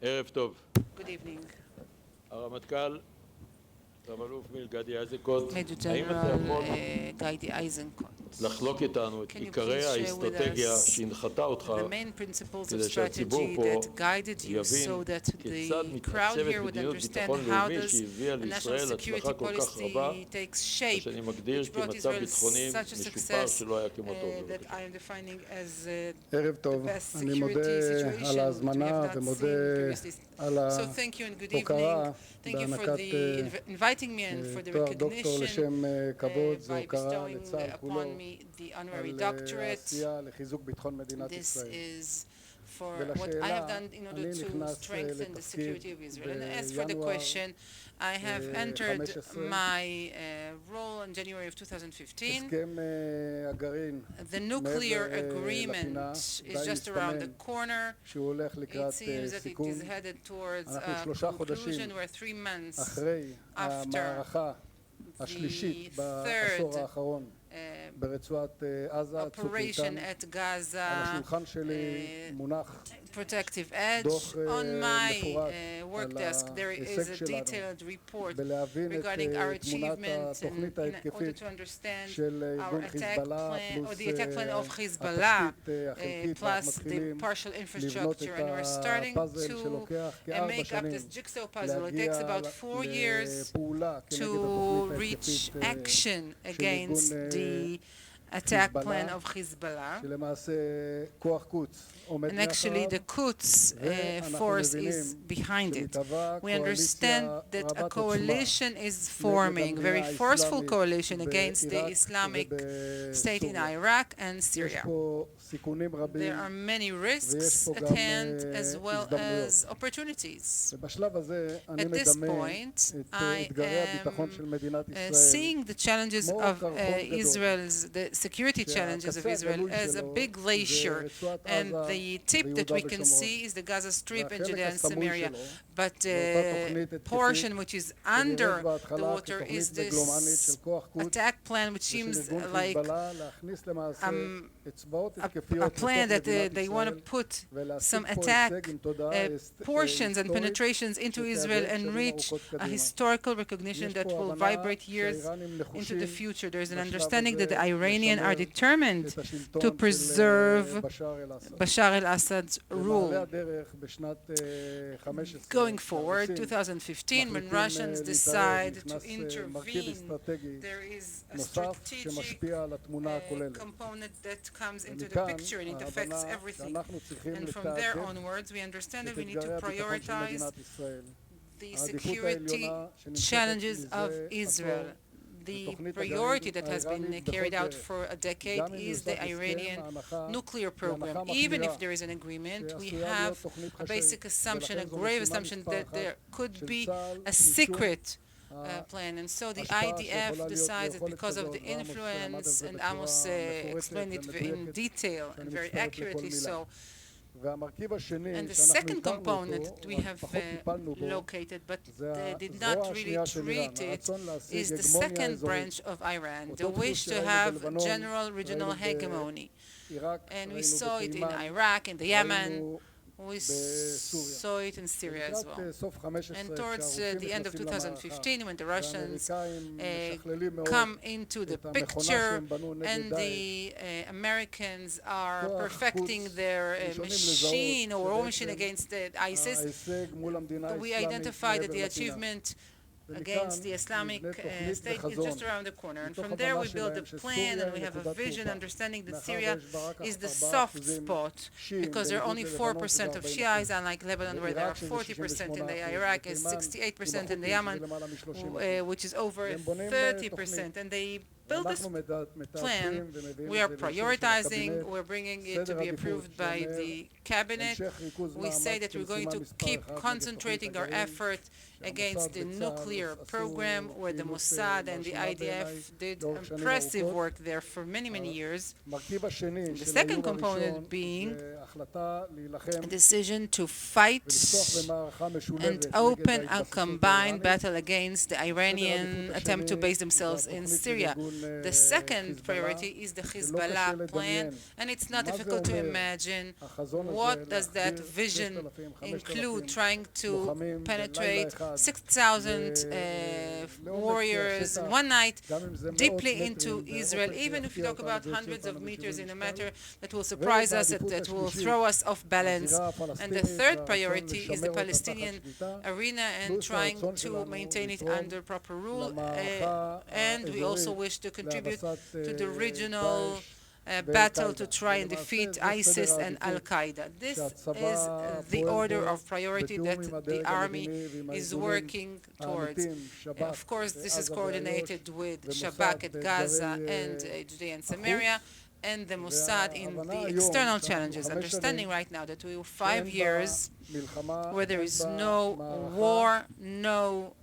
ערב טוב. Good evening. הרמטכ"ל, רב-אלוף גדי איזנקוט, Major האם אתה General יכול Gadi Eisenkot. לחלוק איתנו את Can you עיקרי please share with האסטרטגיה us שהנחתה אותך the main principles of כדי שהציבור strategy פה that guided you יבין so that כיצד the crowd מתעצבת here would מדיניות understand ביטחון how לאומי does שהביאה a national לישראל security הצלחה כל כך רבה, policy takes shape, שאני מגדיר which brought כמצב Israel ביטחוני such a משופר success שלא היה כמותו. that I am defining as ערב the טוב, best אני security מודה situation על which we ההזמנה have not ומודה seen previously. על So thank you and good ההוקרה evening. Thank you for בהענקת inviting me and for the תואר דוקטור recognition לשם כבוד. זו by הוקרה bestowing לצה"ל כולו upon me the honorary על doctorate. העשייה לחיזוק ביטחון מדינת This ישראל. is for what I have done in order to strengthen the security of Israel. And as for the question, I have entered my role in January of 2015. הסכם הגרעין The nuclear מעבר agreement לפינה is די just around the מסתמן corner. שהוא הולך It לקראת seems that it סיכום. is headed towards אנחנו a 3 חודשים conclusion. We're 3 months אחרי after המערכה השלישית בעשור האחרון ברצועת עזה. צוק איתן. operation at Gaza, על השולחן שלי מונח protective edge. דוח On my מפורט work על desk there is ההישג a שלנו detailed report בלהבין את regarding our תמונת achievements in התוכנית order ההתקפית to understand של our ארגון attack חיזבאללה plan or פלוס the attack plan of Hezbollah התשתית החלקית. plus ואנחנו the מתחילים partial לבנות infrastructure את and we're starting הפאזל to שלוקח כ4 make up שנים this jigsaw puzzle. It takes להגיע about 4 years לפעולה כנגד to התוכנית reach ההתקפית action של against ארגון the attack plan חיזבאללה, of Hezbollah. שלמעשה כוח קוץ עומד And actually the Quds force is behind it. We understand that a coalition is forming, very forceful coalition against the Islamic State in Iraq and Syria. There are many risks at hand as well as opportunities. At this point, I am seeing the challenges of Israel's, the security challenges of Israel as a big glacier, and the tip that we can see is the Gaza Strip and Judea and Samaria. But the portion which is under the water is this attack plan, which seems like a plan that they want to put some attack portions and penetrations into Israel and reach a historical recognition that will vibrate years into the future. There's an understanding that the Iranians are determined to preserve Bashar al-Assad's rule. Going forward, 2015, when Russians decide to intervene, there is a strategic component that comes into the picture and it affects everything. And from there onwards, we understand that we need to prioritize the security challenges of Israel. The priority that has been carried out for a decade is the Iranian nuclear program. Even if there is an agreement, we have a basic assumption, a grave assumption that there could be a secret plan. And so the IDF decides that because of the influence, and Amos explained it in detail and very accurately so, and the second component that we have located but did not really treat it is the second branch of Iran, the wish to have general regional hegemony. And we saw it in Iraq, in the Yemen, we saw it in Syria as well. And towards the end of 2015, when the Russians come into the picture and the Americans are perfecting their machine or war machine against ISIS, we identified that the achievement against the Islamic State is just around the corner. And from there we build a plan and we have a vision, understanding that Syria is the soft spot because there are only 4% of Shias, unlike Lebanon where there are 40%, in the Iraq is 68%, in the Yemen which is over 30%. And they build this plan. We are prioritizing, we're bringing it to be approved by the cabinet. We say that we're going to keep concentrating our effort against the nuclear program where the Mossad and the IDF did impressive work there for many, many years. The second component being a decision to fight and open a combined battle against the Iranian attempt to base themselves in Syria. The second priority is the Hezbollah plan, and it's not difficult to imagine what does that vision include? Trying to penetrate 6,000 warriors in one night deeply into Israel, even if we talk about hundreds of meters in a matter that will surprise us, that will throw us off balance. And the third priority is the Palestinian arena and trying to maintain it under proper rule. And we also wish to contribute to the regional battle to try and defeat ISIS and Al-Qaeda. This is the order of priority that the army is working towards. Of course, this is coordinated with Shabak at Gaza and Judea and Samaria, and the Mossad in the external challenges, understanding right now that we have 5 years where there is no war, no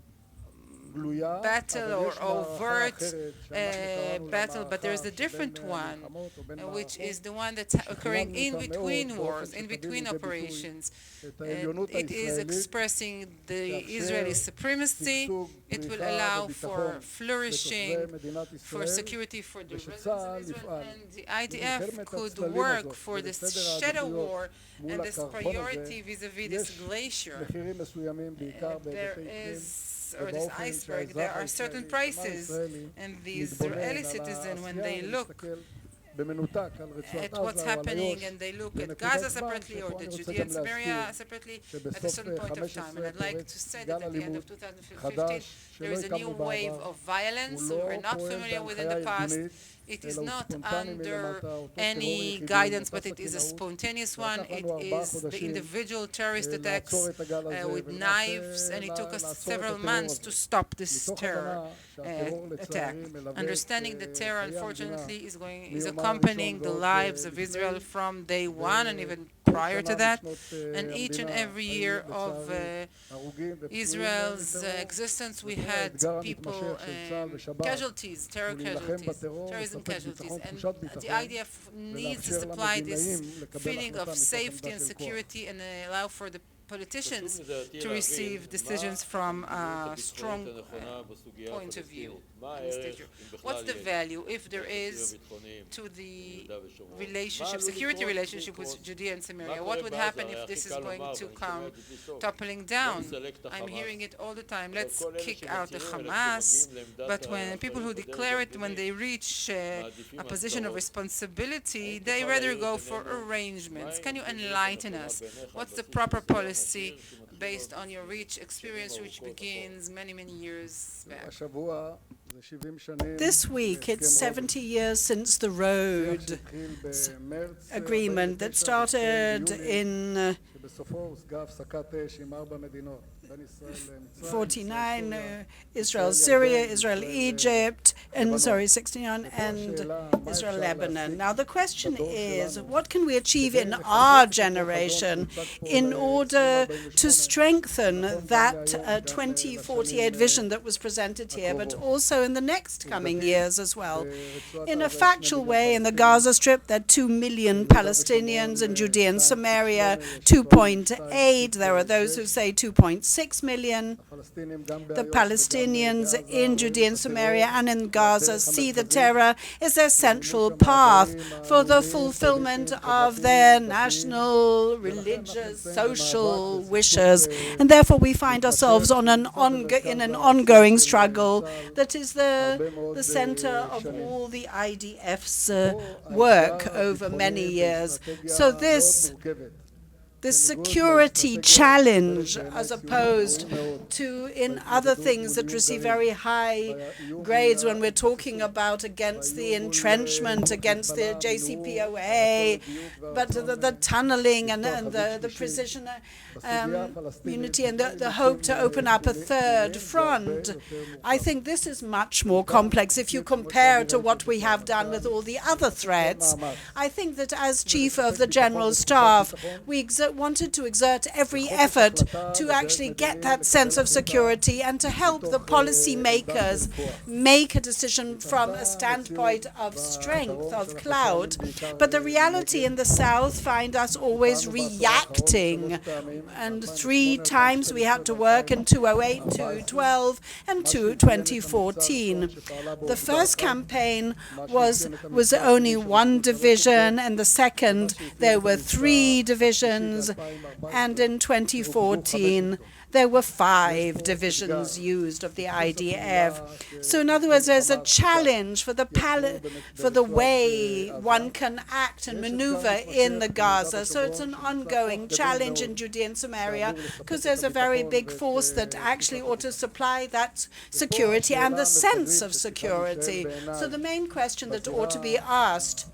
battle or overt battle, but there is a different one, which is the one that's occurring in between wars, in between operations. It is expressing the Israeli supremacy. It will allow for flourishing, for security for the residents of Israel, and the IDF could work for this shadow war and this priority vis-a-vis this glacier. There is, or this iceberg, there are certain prices, and the Israeli citizen, when they look at what's happening and they look at Gaza separately or the Judea and Samaria separately at a certain point of time. And I'd like to say that at the end of 2015, there is a new wave of violence we were not familiar with in the past. It is not under any guidance, but it is a spontaneous one. It is the individual terrorist attacks with knives, and it took us several months to stop this terror attack. Understanding that terror, unfortunately, is accompanying the lives of Israel from day one and even prior to that. And each and every year of Israel's existence, we had people, casualties, terrorism casualties, and the IDF needs to supply this feeling of safety and security and allow for the politicians to receive decisions from a strong point of view. What's the value, if there is, to the relationship, security relationship with Judea and Samaria? What would happen if this is going to come toppling down? I'm hearing it all the time. Let's kick out the Hamas. But when people who declare it, when they reach a position of responsibility, they rather go for arrangements. Can you enlighten us? What's the proper policy based on your rich experience, which begins many, many years back? This week, it's 70 years since the road agreement that started in 49, Israel, Syria, Israel, Egypt, and 69, and Israel, Lebanon. Now the question is, what can we achieve in our generation in order to strengthen that 2048 vision that was presented here, but also in the next coming years as well? In a factual way, in the Gaza Strip, there are 2 million Palestinians, in Judea and Samaria, 2.8. There are those who say 2.6 million. The Palestinians in Judea and Samaria and in Gaza see the terror as their central path for the fulfillment of their national, religious, social wishes. And therefore we find ourselves on in an ongoing struggle that is the center of all the IDF's work over many years. So this security challenge, as opposed to in other things that receive very high grades when we're talking about against the entrenchment, against the JCPOA, but the tunneling and the precision unity and the hope to open up a third front. I think this is much more complex if you compare to what we have done with all the other threats. I think that as Chief of the General Staff, we wanted to exert every effort to actually get that sense of security and to help the policy makers make a decision from a standpoint of strength, of clout. But the reality in the South find us always reacting. And 3 times we had to work in 2008, 2012, and 2014. The first campaign was only 1 division, and the second there were 3 divisions, and in 2014 there were 5 divisions used of the IDF. So in other words, there's a challenge for the way one can act and maneuver in the Gaza. So it's an ongoing challenge in Judea and Samaria, because there's a very big force that actually ought to supply that security and the sense of security. So the main question that ought to be asked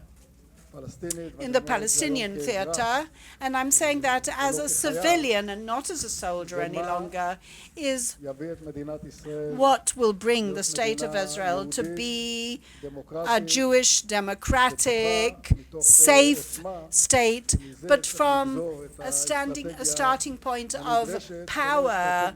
in the Palestinian theater, and I'm saying that as a civilian and not as a soldier any longer, is what will bring the State of Israel to be a Jewish, democratic, safe state, but from a starting point of power.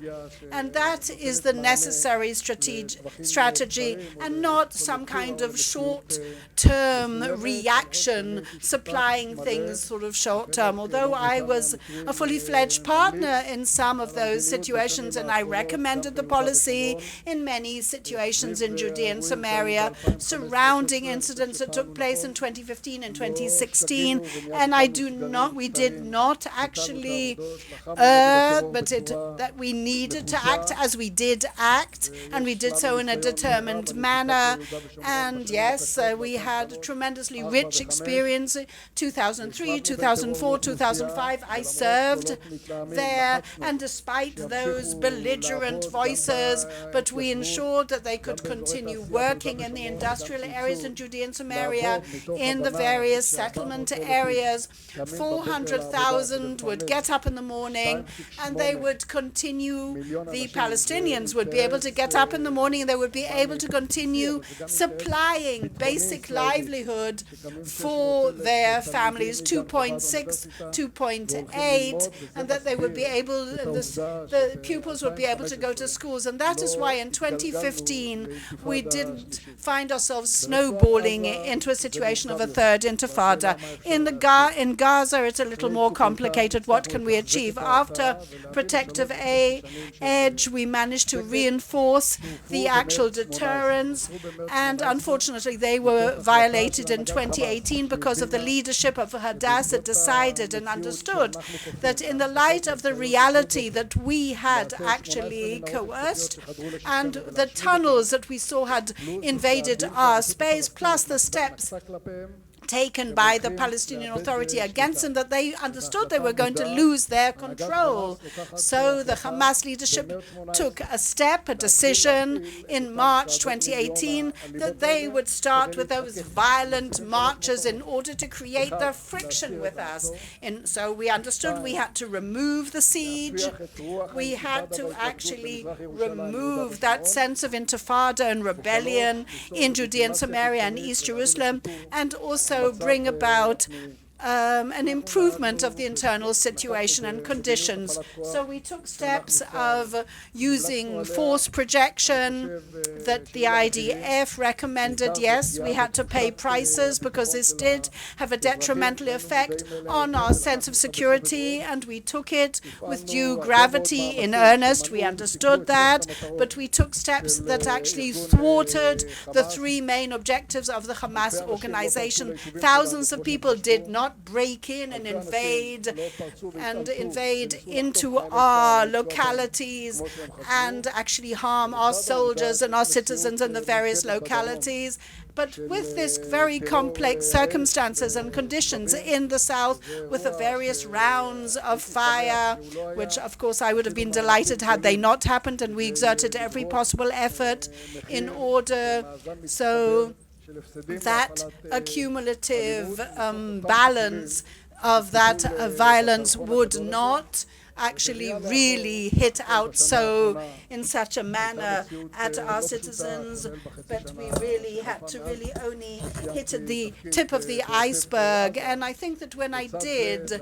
And that is the necessary strategy, and not some kind of short-term reaction supplying things sort of short-term. Although I was a fully-fledged partner in some of those situations, and I recommended the policy in many situations in Judea and Samaria surrounding incidents that took place in 2015 and 2016, and we did not actually that we needed to act as we did act, and we did so in a determined manner. And yes, we had a tremendously rich experience. 2003, 2004, 2005, I served there, and despite those belligerent voices, but we ensured that they could continue working in the industrial areas in Judea and Samaria, in the various settlement areas. 400,000 would get up in the morning, and they would continue, the Palestinians would be able to get up in the morning, and they would be able to continue supplying basic livelihood for their families, 2.6, 2.8, and that they would be able, the pupils would be able to go to schools. And that is why in 2015 we didn't find ourselves snowballing into a situation of a third intifada. In Gaza, it's a little more complicated. What can we achieve? After protective edge, we managed to reinforce the actual deterrence, and unfortunately they were violated in 2018 because of the leadership of Hadassah decided and understood that in the light of the reality that we had actually coerced, and the tunnels that we saw had invaded our space, plus the steps taken by the Palestinian Authority against them, that they understood they were going to lose their control. So the Hamas leadership took a decision in March 2018 that they would start with those violent marches in order to create the friction with us. And so we understood we had to remove the siege. We had to actually remove that sense of intifada and rebellion in Judea and Samaria and East Jerusalem, and also bring about an improvement of the internal situation and conditions. So we took steps of using force projection that the IDF recommended. Yes, we had to pay prices because this did have a detrimental effect on our sense of security, and we took it with due gravity in earnest. We understood that, but we took steps that actually thwarted the 3 main objectives of the Hamas organization. Thousands of people did not break in and invade into our localities and actually harm our soldiers and our citizens in the various localities. But with this very complex circumstances and conditions in the south, with the various rounds of fire, which of course I would have been delighted had they not happened, and we exerted every possible effort in order so that accumulative balance of that violence would not actually really hit out so in such a manner at our citizens, but we really had to really only hit at the tip of the iceberg. And I think that when I did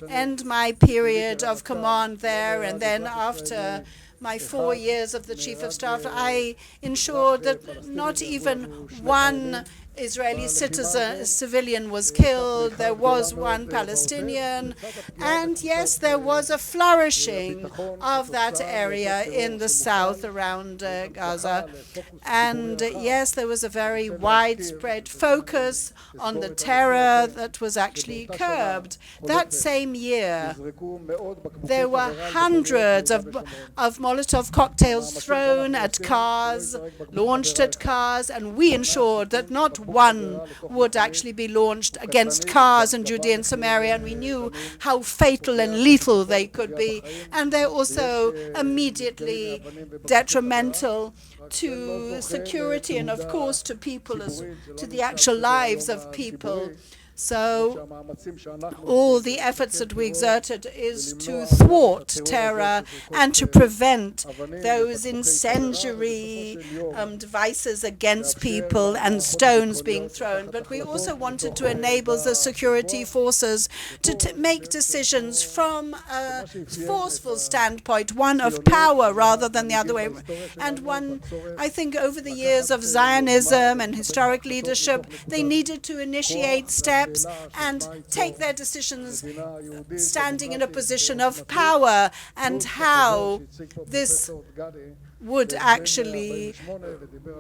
end my period of command there, and then after my 4 years of the Chief of Staff, I ensured that not even one Israeli civilian was killed. There was one Palestinian, and yes, there was a flourishing of that area in the south around Gaza. And yes, there was a very widespread focus on the terror that was actually curbed. That same year, there were hundreds of Molotov cocktails thrown at cars, launched at cars, and we ensured that not one would actually be launched against cars in Judea and Samaria, and we knew how fatal and lethal they could be. And they're also immediately detrimental to security and, of course, to people, to the actual lives of people. So all the efforts that we exerted is to thwart terror and to prevent those incendiary devices against people and stones being thrown. But we also wanted to enable the security forces to make decisions from a forceful standpoint, one of power rather than the other way. And one, I think, over the years of Zionism and historic leadership, they needed to initiate steps and take their decisions standing in a position of power, and how this would actually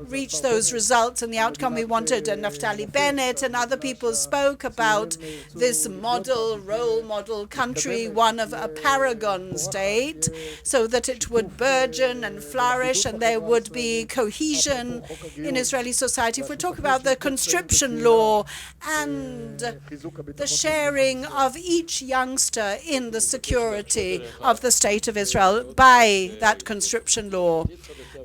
reach those results and the outcome we wanted. And Naftali Bennett and other people spoke about this model, role model country, one of a paragon state, so that it would burgeon and flourish and there would be cohesion in Israeli society. If we talk about the conscription law and the sharing of each youngster in the security of the State of Israel by that conscription law,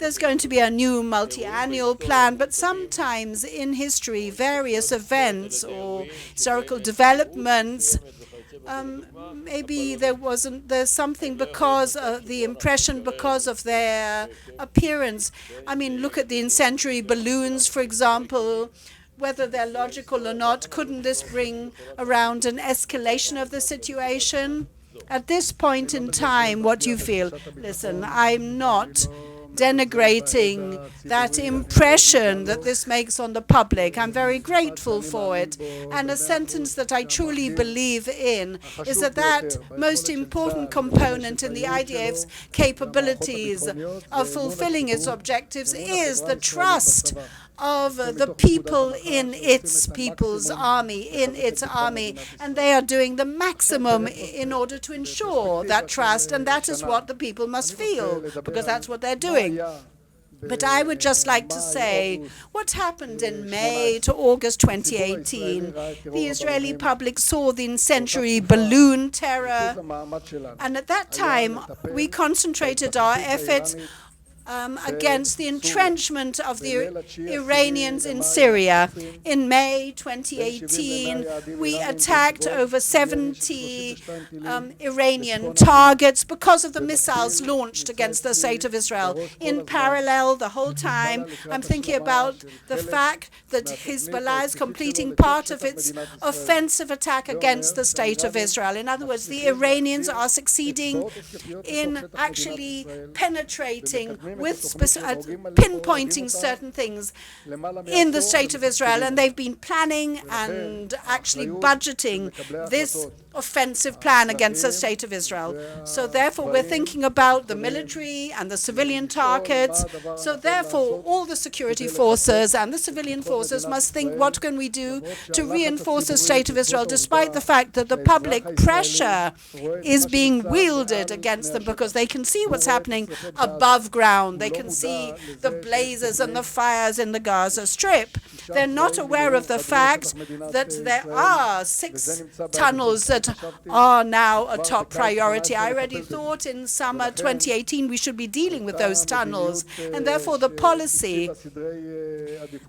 there's going to be a new multi-annual plan, but sometimes in history, various events or historical developments, maybe there's something because of the impression, because of their appearance. I mean, look at the incendiary balloons, for example. Whether they're logical or not, couldn't this bring around an escalation of the situation? At this point in time, what do you feel? Listen, I'm not denigrating that impression that this makes on the public. I'm very grateful for it. And a sentence that I truly believe in is that most important component in the IDF's capabilities of fulfilling its objectives is the trust of the people in its people's army, and they are doing the maximum in order to ensure that trust, and that is what the people must feel, because that's what they're doing. But I would just like to say what happened in May to August 2018. The Israeli public saw the incendiary balloon terror, and at that time we concentrated our efforts against the entrenchment of the Iranians in Syria. In May 2018, we attacked over 70 Iranian targets because of the missiles launched against the State of Israel. In parallel, the whole time, I'm thinking about the fact that Hezbollah is completing part of its offensive attack against the State of Israel. In other words, the Iranians are succeeding in actually penetrating with pinpointing certain things in the State of Israel, and they've been planning and actually budgeting this offensive plan against the State of Israel. So therefore, we're thinking about the military and the civilian targets. So therefore, all the security forces and the civilian forces must think, what can we do to reinforce the State of Israel, despite the fact that the public pressure is being wielded against them, because they can see what's happening above ground. ground. They can see the blazes and the fires in the Gaza Strip. They're not aware of the fact that there are 6 tunnels that are now a top priority. I already thought in summer 2018 we should be dealing with those tunnels, and therefore the policy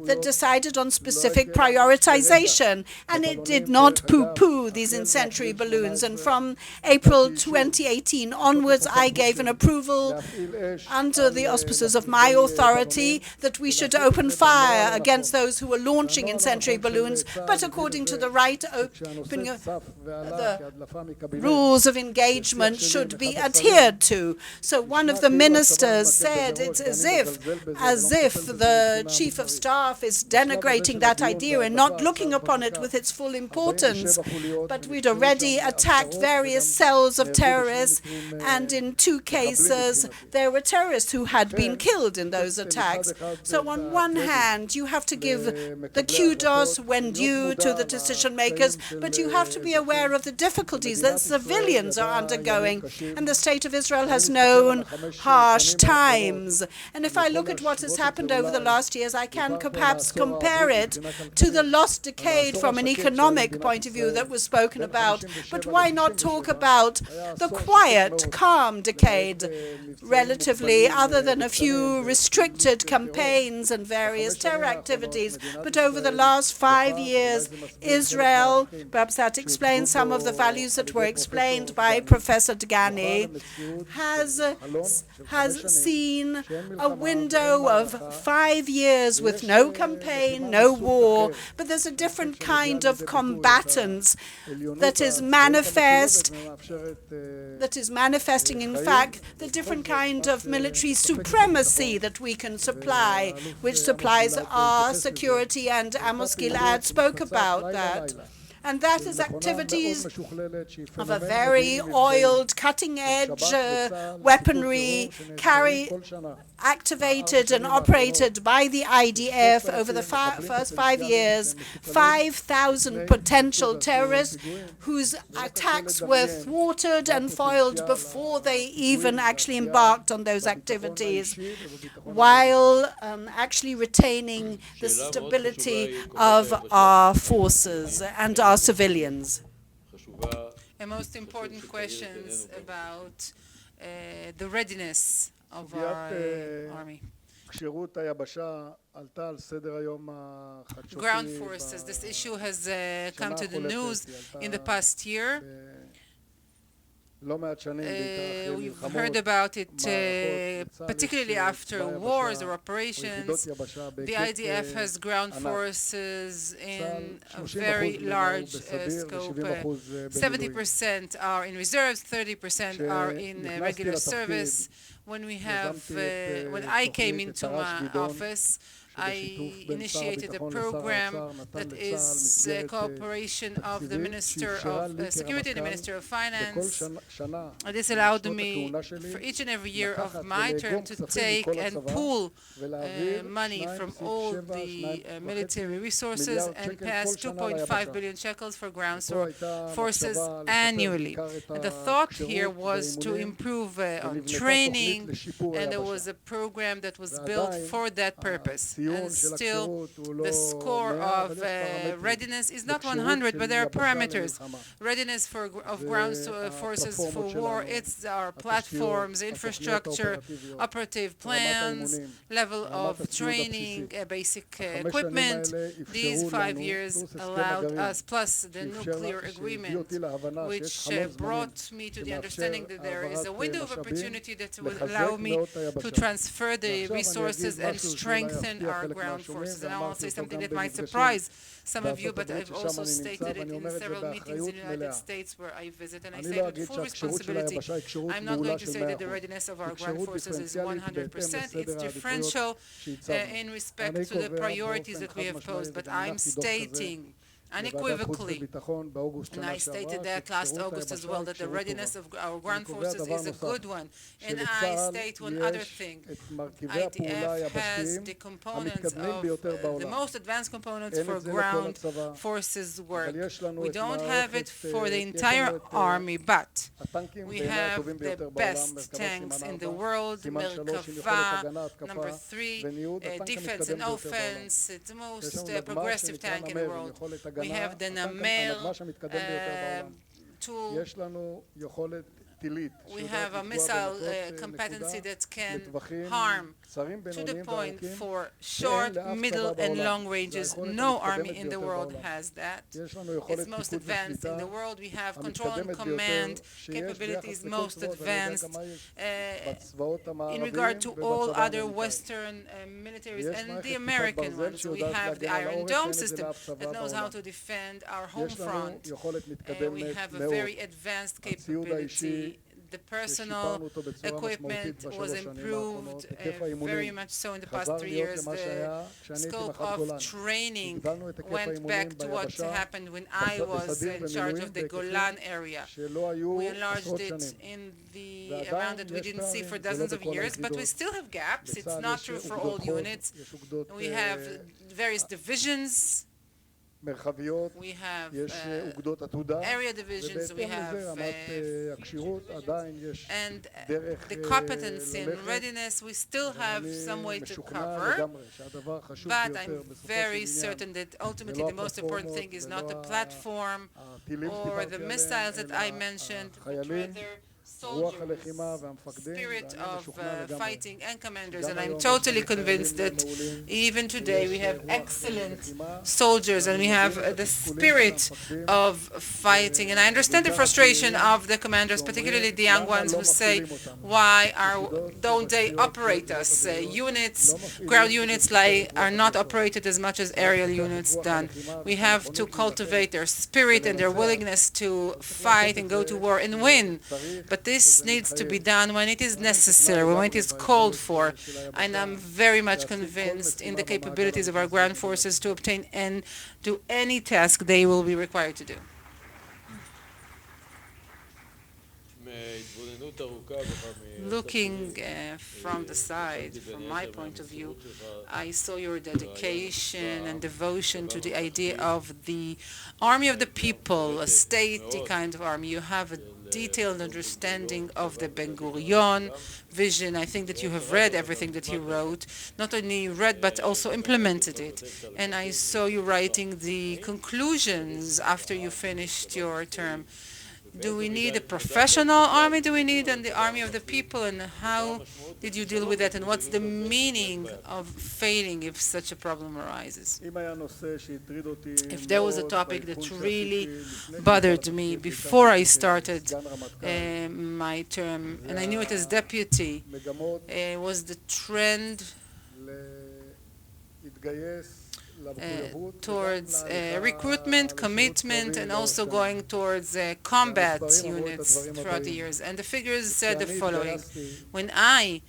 that decided on specific prioritization, and it did not poo-poo these incendiary balloons. And from April 2018 onwards, I gave an approval under the auspices of my authority that we should open fire against those who were launching incendiary balloons, but according to the right, the rules of engagement should be adhered to. So one of the ministers said it's as if the chief of staff is denigrating that idea and not looking upon it with its full importance. But we'd already attacked various cells of terrorists, and in 2 cases there were terrorists who had been killed in those attacks. So on one hand, you have to give the kudos when due to the decision makers, but you have to be aware of the difficulties that civilians are undergoing, and the State of Israel has known harsh times. And if I look at what has happened over the last years, I can perhaps compare it to the lost decade from an economic point of view that was spoken about. But why not talk about the quiet, calm decade, relatively, other than a few restricted campaigns and various terror activities? But over the last 5 years, Israel, perhaps that explains some of the values that were explained by Professor Degani, has seen a window of 5 years with no campaign, no war, but there's a different kind of combatants that is manifesting, in fact, the different kind of military supremacy that we can supply, which supplies our security, and Amos Gilead spoke about that. And that is activities of a very oiled, cutting-edge weaponry activated and operated by the IDF over the first 5 years. 5,000 potential terrorists whose attacks were thwarted and foiled before they even actually embarked on those activities, while actually retaining the stability of our forces and our civilians. A most important questions about the readiness of our army. Ground forces. This issue has come to the news in the past year. We've heard about it particularly after wars or operations. The IDF has ground forces in a very large scope. 70% are in reserves, 30% are in regular service. When I came into my office, I initiated a program that is a cooperation of the Minister of Security and the Minister of Finance. This allowed me, for each and every year of my term, to take and pool money from all the military resources and pass 2.5 billion shekels for ground forces annually. And the thought here was to improve on training, and there was a program that was built for that purpose. And still, the score of readiness is not 100, but there are parameters. Readiness of ground forces for war, it's our platforms, infrastructure, operative plans, level of training, basic equipment. These 5 years allowed us, plus the nuclear agreement, which brought me to the understanding that there is a window of opportunity that will allow me to transfer the resources and strengthen our ground forces. And I will say something that might surprise some of you, but I've also stated it in several meetings in the United States where I visit, and I say with full responsibility, I'm not going to say that the readiness of our ground forces is 100%. It's differential in respect to the priorities that we have posed, but I'm stating unequivocally, and I stated that last August as well, that the readiness of our ground forces is a good one. And I state one other thing. IDF has the components of the most advanced components for ground forces work. We don't have it for the entire army, but we have the best tanks in the world, Merkava, number 3, defense and offense, it's the most progressive tank in the world. We have the Namel tool. We have a missile competency that can harm to the point for short, middle, and long ranges. No army in the world has that. It's most advanced in the world. We have control and command capabilities most advanced in regard to all other Western militaries and the American ones. We have the Iron Dome system that knows how to defend our home front. We have a very advanced capability. The personal equipment was improved very much so in the past 3 years. The scope of training went back to what happened when I was in charge of the Golan area. We enlarged it in the amount that we didn't see for dozens of years, but we still have gaps. It's not true for all units. We have various divisions. We have area divisions, we have and the competency and readiness, we still have some way to cover, but I'm very certain that ultimately the most important thing is not the platform or the missiles that I mentioned, but rather soldiers, spirit of fighting and commanders, and I'm totally convinced that even today we have excellent soldiers and we have the spirit of fighting. And I understand the frustration of the commanders, particularly the young ones who say, why don't they operate us? Ground units are not operated as much as aerial units done. We have to cultivate their spirit and their willingness to fight and go to war and win. But this needs to be done when it is necessary, when it is called for. And I'm very much convinced in the capabilities of our ground forces to obtain and do any task they will be required to do. Looking from the side, from my point of view, I saw your dedication and devotion to the idea of the army of the people, a stately kind of army. You have a detailed understanding of the Ben-Gurion vision. I think that you have read everything that he wrote. Not only read, but also implemented it. And I saw you writing the conclusions after you finished your term. Do we need a professional army? Do we need the army of the people? And how did you deal with that? And what's the meaning of failing if such a problem arises? If there was a topic that really bothered me before I started my term, and I knew it as deputy, was the trend towards recruitment, commitment, and also going towards combat units throughout the years. And the figures said the following. When I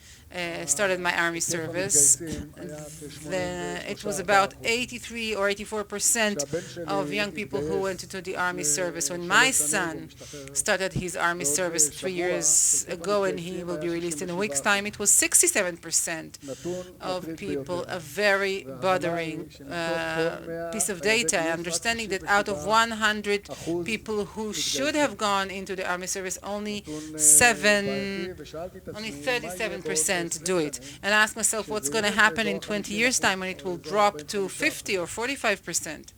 started my army service, it was about 83 or 84% of young people who went into the army service. When my son started his army service 3 years ago, and he will be released in a week's time, it was 67% of people, a very bothering piece of data, understanding that out of 100 people who should have gone into the army service, only 37% do it. And I ask myself, what's going to happen in 20 years' time when it will drop to 50 or 45%?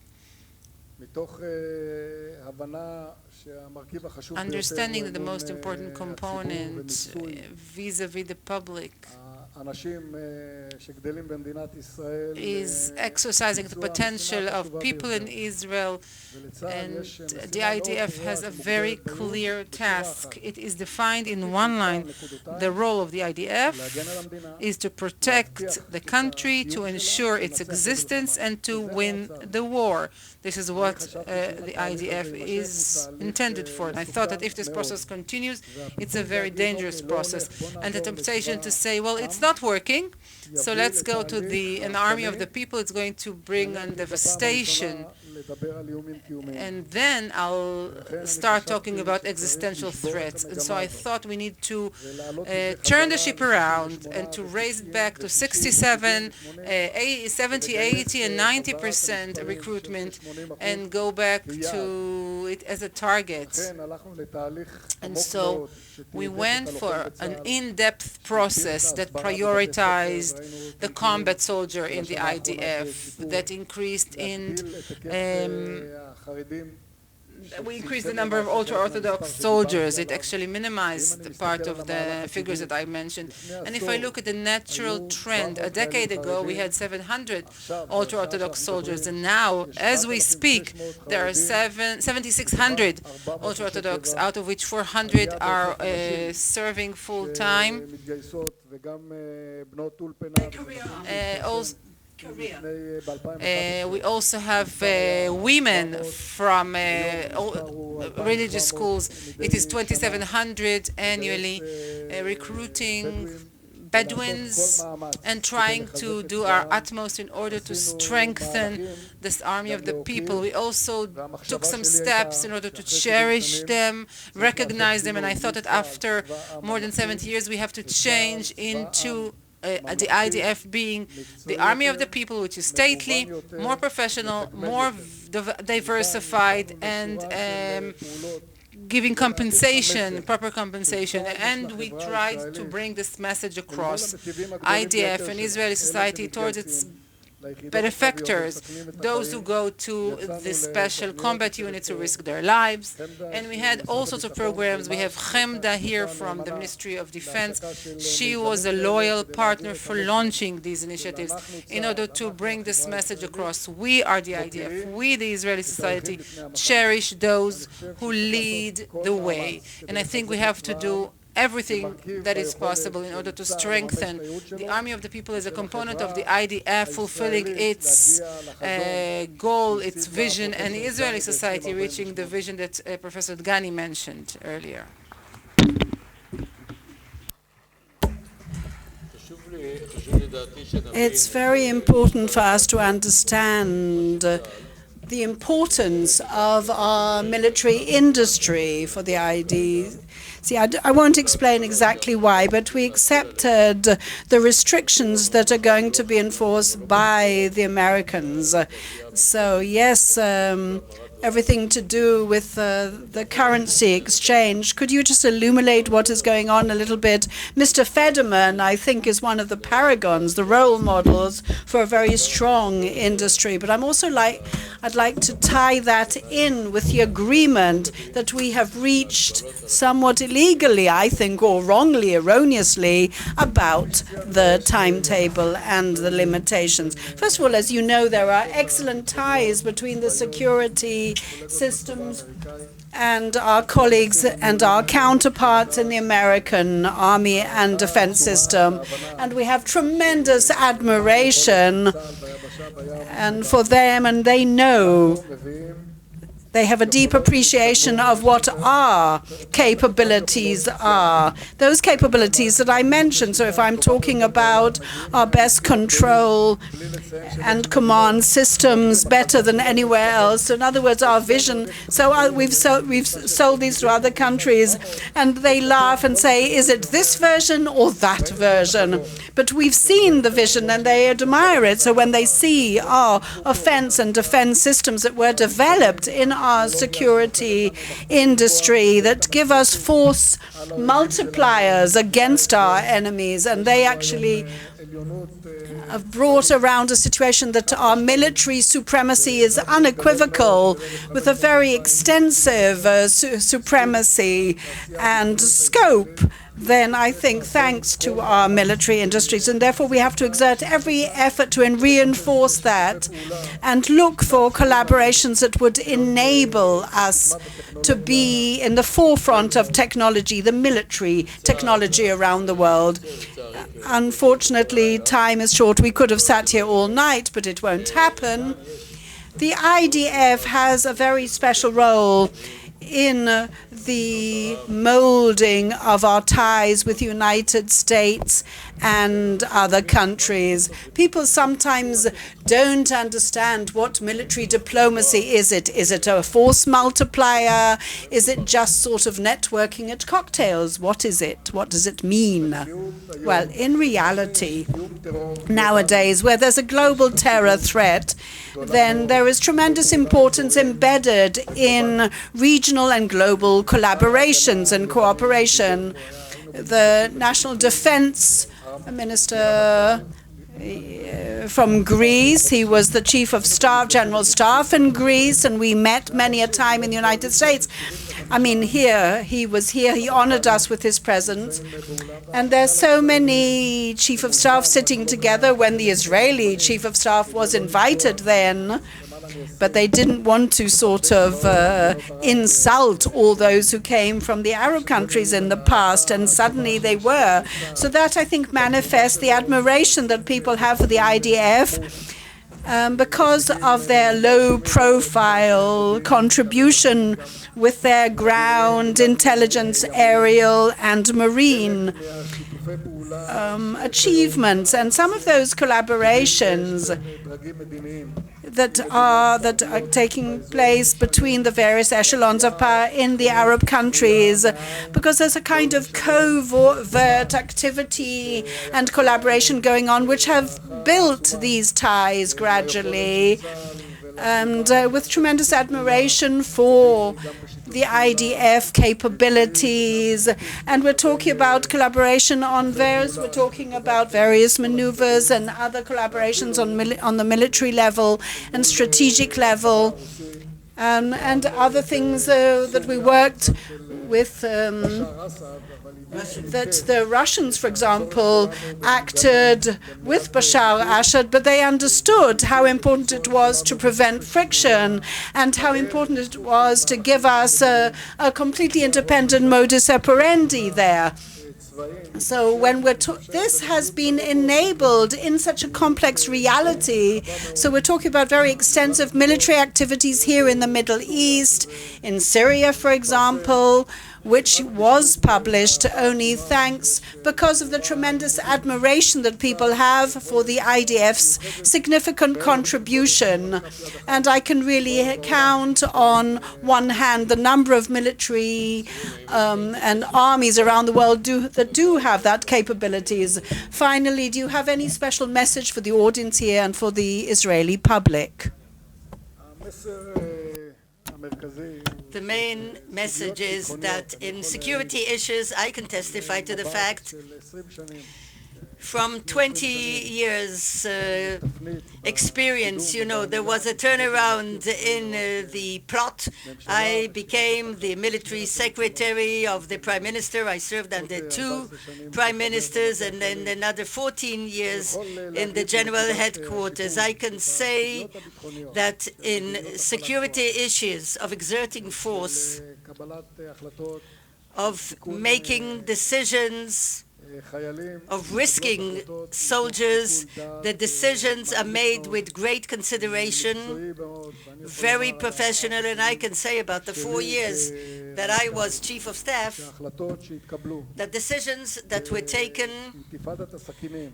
Understanding that the most important component vis-a-vis the public is exercising the potential of people in Israel, and the IDF has a very clear task. It is defined in one line. The role of the IDF is to protect the country, to ensure its existence, and to win the war. This is what the IDF is intended for. And I thought that if this process continues, it's a very dangerous process. And the temptation to say, well, it's not working, so let's go to an army of the people. It's going to bring a devastation and then I'll start talking about existential threats. And so I thought we need to turn the ship around and to raise it back to 67, 70, 80, and 90% recruitment and go back to it as a target. And so we went for an in-depth process that prioritized the combat soldier in the IDF, that increased in we increased the number of ultra-Orthodox soldiers. It actually minimized the part of the figures that I mentioned. And if I look at the natural trend, a decade ago we had 700 ultra-Orthodox soldiers, and now, as we speak, there are 7,600 ultra-Orthodox, out of which 400 are serving full-time. We also have women from religious schools. It is 2,700 annually, recruiting Bedouins and trying to do our utmost in order to strengthen this army of the people. We also took some steps in order to cherish them, recognize them, and I thought that after more than 70 years we have to change into the IDF being the army of the people, which is stately, more professional, more diversified, and giving compensation, proper compensation. And we tried to bring this message across IDF and Israeli society towards its benefactors, those who go to the special combat units who risk their lives. And we had all sorts of programs. We have Chemda here from the Ministry of Defense. She was a loyal partner for launching these initiatives in order to bring this message across. We are the IDF. We, the Israeli society, cherish those who lead the way. And I think we have to do everything that is possible in order to strengthen the army of the people as a component of the IDF, fulfilling its goal, its vision, and the Israeli society reaching the vision that Professor Dgani mentioned earlier. It's very important for us to understand the importance of our military industry for the ID. See, I won't explain exactly why, but we accepted the restrictions that are going to be enforced by the Americans. So, yes, everything to do with the currency exchange. Could you just illuminate what is going on a little bit? Mr. Federman, I think, is one of the paragons, the role models for a very strong industry. But I'd like to tie that in with the agreement that we have reached somewhat illegally, I think, or wrongly, erroneously, about the timetable and the limitations. First of all, as you know, there are excellent ties between the security systems and our colleagues and our counterparts in the American Army and Defense System. And we have tremendous admiration and for them, and they know they have a deep appreciation of what our capabilities are, those capabilities that I mentioned. So if I'm talking about our best control and command systems better than anywhere else, so in other words, our vision. So we've sold these to other countries, and they laugh and say, is it this version or that version? But we've seen the vision, and they admire it. So when they see our offense and defense systems that were developed in our security industry that give us force multipliers against our enemies, and they actually have brought around a situation that our military supremacy is unequivocal, with a very extensive supremacy and scope, then I think thanks to our military industries, and therefore we have to exert every effort to reinforce that and look for collaborations that would enable us to be in the forefront of technology, the military technology around the world. Unfortunately, time is short. We could have sat here all night, but it won't happen. The IDF has a very special role in the molding of our ties with the United States and other countries. People sometimes don't understand what military diplomacy is. Is it a force multiplier? Is it just sort of networking at cocktails? What is it? What does it mean? Well, in reality, nowadays, where there's a global terror threat, then there is tremendous importance embedded in regional and global collaborations and cooperation. The National Defense Minister from Greece, he was the Chief of Staff, General Staff in Greece, and we met many a time in the United States. I mean, he was here, he honored us with his presence. And there's so many Chief of Staff sitting together when the Israeli Chief of Staff was invited then, but they didn't want to sort of insult all those who came from the Arab countries in the past, and suddenly they were. So that, I think, manifests the admiration that people have for the IDF because of their low-profile contribution with their ground, intelligence, aerial, and marine achievements. And some of those collaborations that are taking place between the various echelons of power in the Arab countries, because there's a kind of covert activity and collaboration going on which have built these ties gradually, and with tremendous admiration for the IDF capabilities. And we're talking about collaboration on we're talking about various maneuvers and other collaborations on the military level and strategic level, and other things that we worked with, that the Russians, for example, acted with Bashar al-Assad, but they understood how important it was to prevent friction and how important it was to give us a completely independent modus operandi there. So when this has been enabled in such a complex reality, so we're talking about very extensive military activities here in the Middle East, in Syria, for example, which was published only because of the tremendous admiration that people have for the IDF's significant contribution. And I can really count on one hand the number of military and armies around the world that do have that capabilities. Finally, do you have any special message for the audience here and for the Israeli public? The main message is that in security issues, I can testify to the fact from 20 years experience, there was a turnaround in the plot. I became the military secretary of the prime minister. I served under 2 prime ministers, and then another 14 years in the general headquarters. I can say that in security issues of exerting force, of making decisions, of risking soldiers, the decisions are made with great consideration, very professional. And I can say about the 4 years that I was chief of staff, the decisions that were taken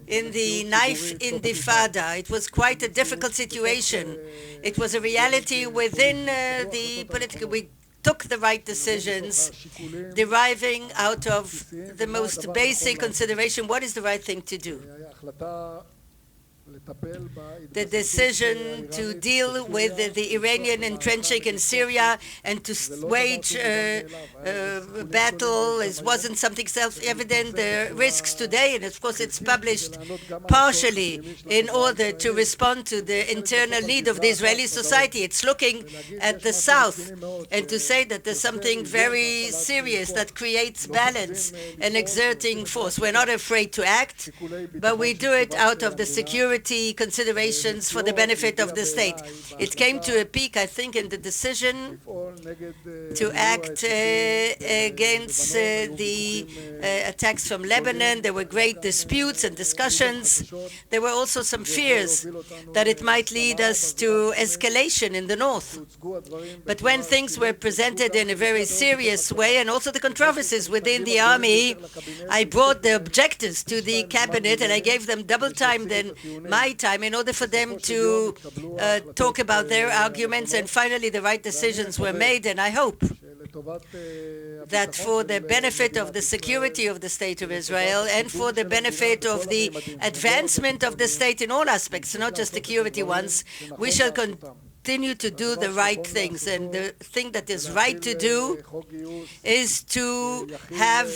in the knife intifada, it was quite a difficult situation. It was a reality within the political. We took the right decisions, deriving out of the most basic consideration, what is the right thing to do? The decision to deal with the Iranian entrenching in Syria and to wage a battle wasn't something self-evident. There are risks today, and of course it's published partially in order to respond to the internal need of the Israeli society. It's looking at the south and to say that there's something very serious that creates balance and exerting force. We're not afraid to act, but we do it out of the security security considerations for the benefit of the state. It came to a peak, I think, in the decision to act against the attacks from Lebanon. There were great disputes and discussions. There were also some fears that it might lead us to escalation in the north. But when things were presented in a very serious way, and also the controversies within the army, I brought the objectives to the cabinet and I gave them double time than my time in order for them to talk about their arguments, and finally the right decisions were made. And I hope that for the benefit of the security of the State of Israel and for the benefit of the advancement of the state in all aspects, not just security ones, we shall continue to do the right things. And the thing that is right to do is to have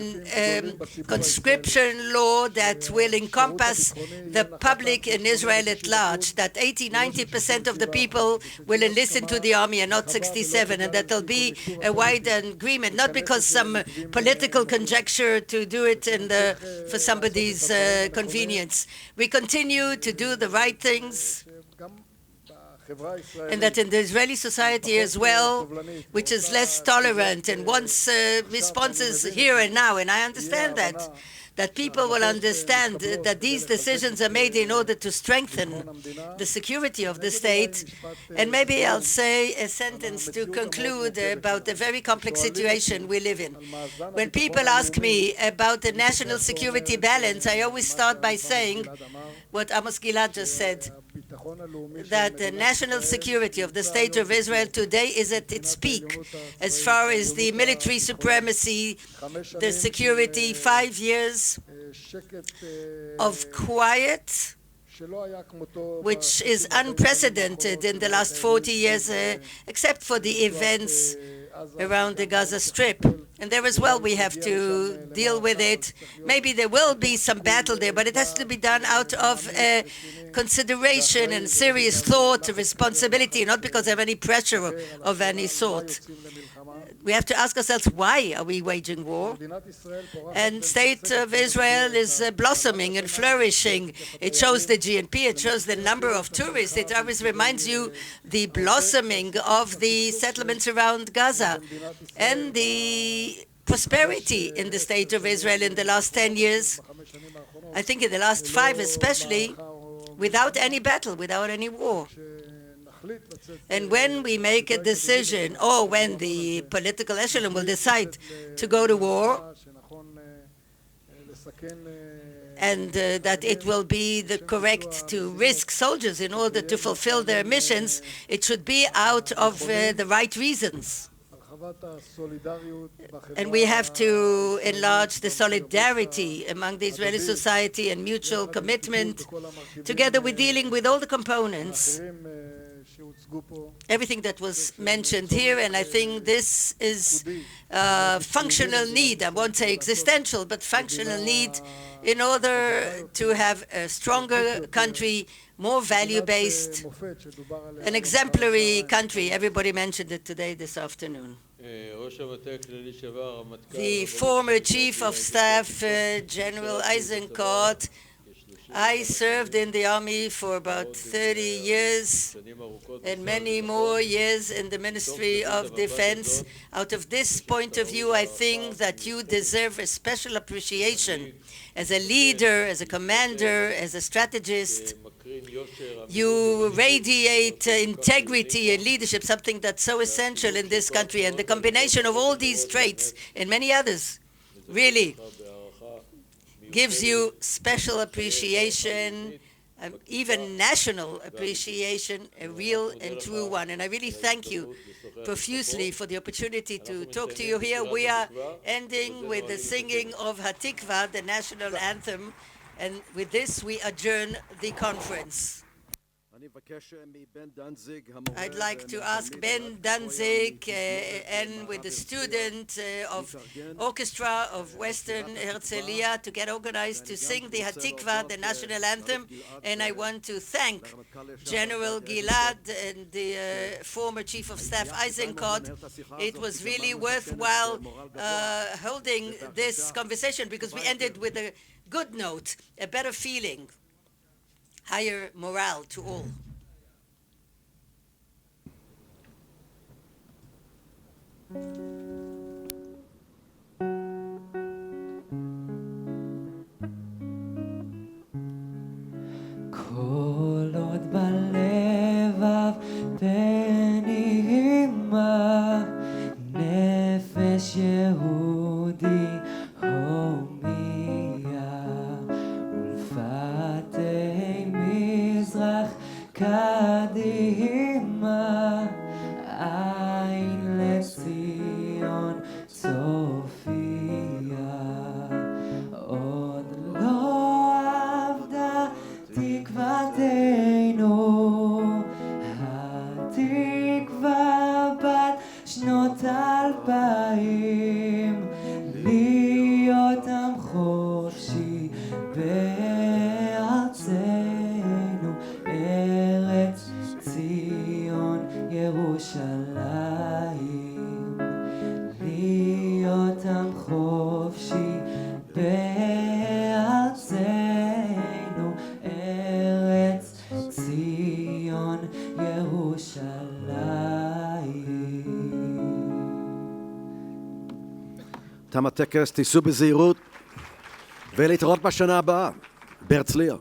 a conscription law that will encompass the public in Israel at large, that 80–90% of the people will enlist into the army and not 67%, and that there'll be a wide agreement, not because some political conjecture to do it for somebody's convenience. We continue to do the right things, and that in the Israeli society as well, which is less tolerant and wants responses here and now, and I understand that people will understand that these decisions are made in order to strengthen the security of the state. And maybe I'll say a sentence to conclude about the very complex situation we live in. When people ask me about the national security balance, I always start by saying what Amos Gilead just said, that the national security of the State of Israel today is at its peak as far as the military supremacy, the security, 5 years of quiet, which is unprecedented in the last 40 years, except for the events around the Gaza Strip. And there as well we have to deal with it. Maybe there will be some battle there, but it has to be done out of consideration and serious thought, responsibility, not because of any pressure of any sort. We have to ask ourselves, why are we waging war? And State of Israel is blossoming and flourishing. It shows the GNP, it shows the number of tourists. It always reminds you the blossoming of the settlements around Gaza and the prosperity in the State of Israel in the last 10 years. I think in the last 5 especially, without any battle, without any war. And when we make a decision, or when the political echelon will decide to go to war, and that it will be correct to risk soldiers in order to fulfill their missions, it should be out of the right reasons. And we have to enlarge the solidarity among the Israeli society and mutual commitment, together with dealing with all the components, everything that was mentioned here. And I think this is a functional need. I won't say existential, but functional need in order to have a stronger country, more value-based, an exemplary country. Everybody mentioned it today, this afternoon. The former Chief of Staff, General Eisenkot, I served in the army for about 30 years and many more years in the Ministry of Defense. Out of this point of view, I think that you deserve a special appreciation as a leader, as a commander, as a strategist. You radiate integrity and leadership, something that's so essential in this country. And the combination of all these traits and many others really gives you special appreciation, even national appreciation, a real and true one. And I really thank you profusely for the opportunity to talk to you here. We are ending with the singing of HaTikva, the national anthem, and with this we adjourn the conference. I'd like to ask Ben Danzig, and with the student of orchestra of Western Herzliya, to get organized to sing the HaTikva, the national anthem. And I want to thank General Gilead and the former Chief of Staff Eisenkot. It was really worthwhile holding this conversation because we ended with a good note, a better feeling. higher morale to all. כל עוד בלבב פנימה נפש יהודי הומיה ולפתי מזרח קדימה עין לציון צופיה עוד לא עבדה תקוותנו התקווה בת שנות 2000 להיות עם חופשי בארצנו ארץ ציון ירושלים להיות עם חופשי בארצנו ארץ ציון ירושלים. תם הטקס, תיסעו בזהירות ולהתראות בשנה הבאה בהרצליה.